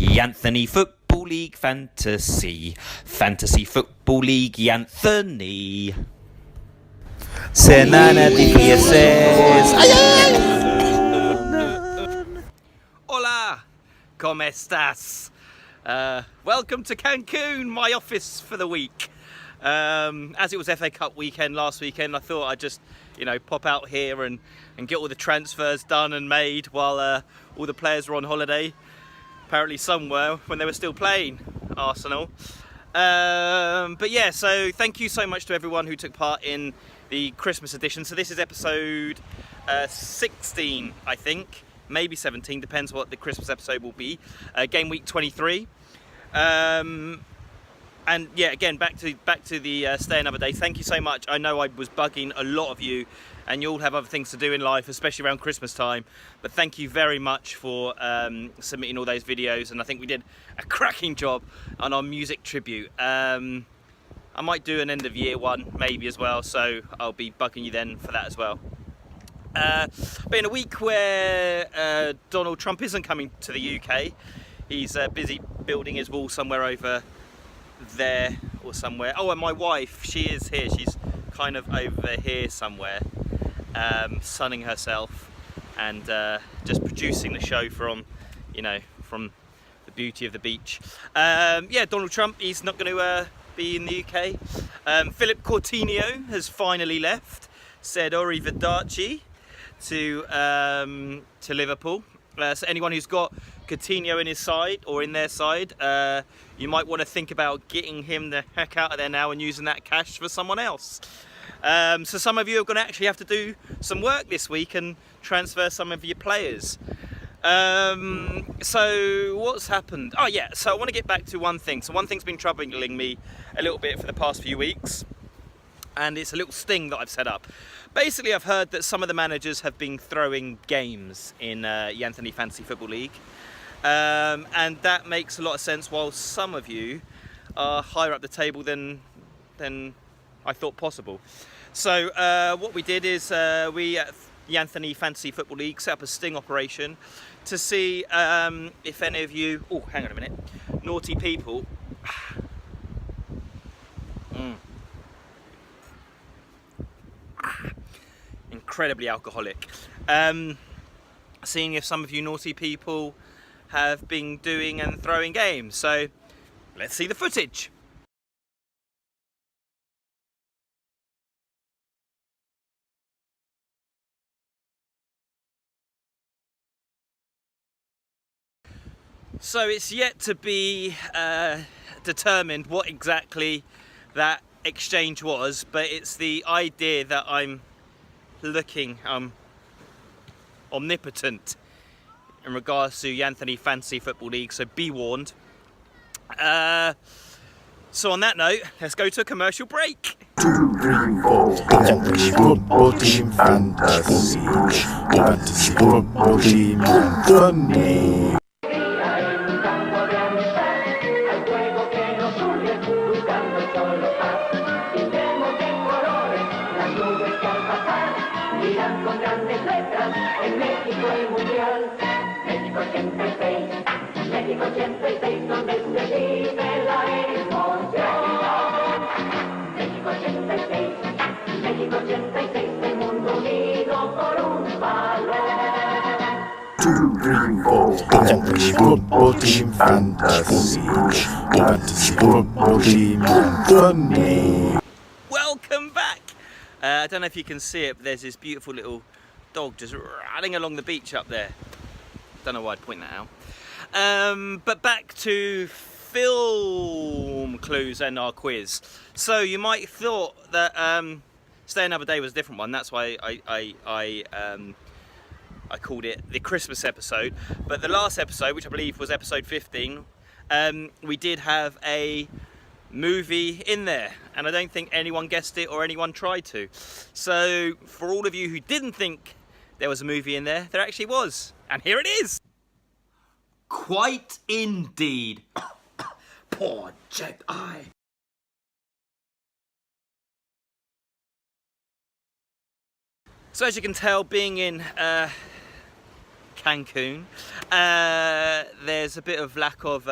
Yanthony Football League Fantasy. Fantasy Football League Yanthony. Semana difíciles. Hola, ¿cómo estás? Welcome to Cancun, my office for the week. As it was FA Cup weekend last weekend, I thought I'd just, pop out here and get all the transfers done and made while all the players were on holiday. Apparently somewhere when they were still playing Arsenal. But yeah, so thank you so much to everyone who took part in the Christmas edition. So this is episode 16, I think. Maybe 17, depends what the Christmas episode will be. Game week 23. And yeah, again, back to the stay another day. Thank you so much. I know I was bugging a lot of you, and you all have other things to do in life, especially around Christmas time. But thank you very much for submitting all those videos, and I think we did a cracking job on our music tribute. I might do an end of year one maybe as well, so I'll be bugging you then for that as well. But in a week where Donald Trump isn't coming to the UK, he's busy building his wall somewhere over there or somewhere. Oh, and my wife, she is here. She's kind of over here somewhere, sunning herself and just producing the show from the beauty of the beach. Yeah, Donald Trump, he's not going to be in the UK. Philip Coutinho has finally left. Said arrivederci to Liverpool. So anyone who's got Coutinho in his side or in their side, you might want to think about getting him the heck out of there now and using that cash for someone else. So some of you are going to actually have to do some work this week and transfer some of your players. So what's happened? Oh yeah, so I want to get back to one thing. So one thing's been troubling me a little bit for the past few weeks, and it's a little sting that I've set up. Basically, I've heard that some of the managers have been throwing games in Yanthony Fantasy Football League, and that makes a lot of sense, while some of you are higher up the table than I thought possible. So what we did is we at Yanthony Fantasy Football League set up a sting operation to see if any of you, oh hang on a minute, naughty people, incredibly alcoholic, seeing if some of you naughty people have been doing and throwing games. So let's see the footage. So it's yet to be determined what exactly that exchange was, but it's the idea that I'm omnipotent in regards to Yanthony Fantasy Football League, so be warned. So on that note, let's go to a commercial break. 2, 3, 4. Fantasy Football Team Fantasy. Fantasy Football Team Anthony. Con grandes letras, en México el mundial. México 86, México 86, donde se vive la emoción. México 86, México 86, el mundo unido por un balón. 2, 3, 4. Fantasy Football Team Fantasy. Fantasy Football Team Anthony. Welcome back. I don't know if you can see it, but there's this beautiful little dog just running along the beach up there. Don't know why I'd point that out. But back to film clues and our quiz. So you might have thought that Stay Another Day was a different one. That's why I called it the Christmas episode. But the last episode, which I believe was episode 15, we did have a movie in there, and I don't think anyone guessed it or anyone tried to. So for all of you who didn't think there was a movie in there, there actually was, and here it is. Quite indeed. Poor Jedi. So as you can tell, being in Cancun. There's a bit of lack of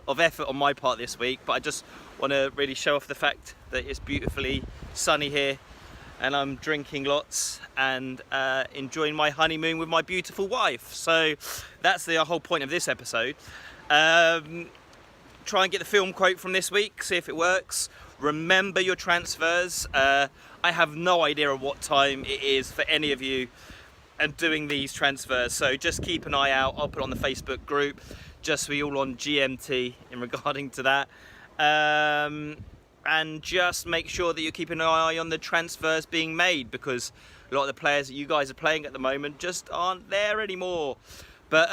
of effort on my part this week, but I just want to really show off the fact that it's beautifully sunny here, and I'm drinking lots and enjoying my honeymoon with my beautiful wife. So that's the whole point of this episode. Try and get the film quote from this week, see if it works. Remember your transfers. I have no idea of what time it is for any of you and doing these transfers, so just keep an eye out. I'll put it on the Facebook group just so you're all on GMT in regarding to that. And just make sure that you're keeping an eye on the transfers being made, because a lot of the players that you guys are playing at the moment just aren't there anymore. But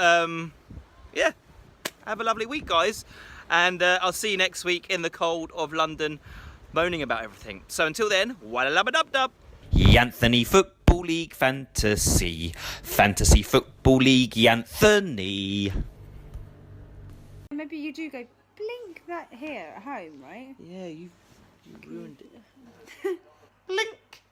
yeah, have a lovely week, guys, and I'll see you next week in the cold of London, moaning about everything. So until then, walla-lubba-dub-dub. Yanthony Football League Fantasy Football League Yanthony. Maybe you do go blink that here at home, right? Yeah, you ruined it.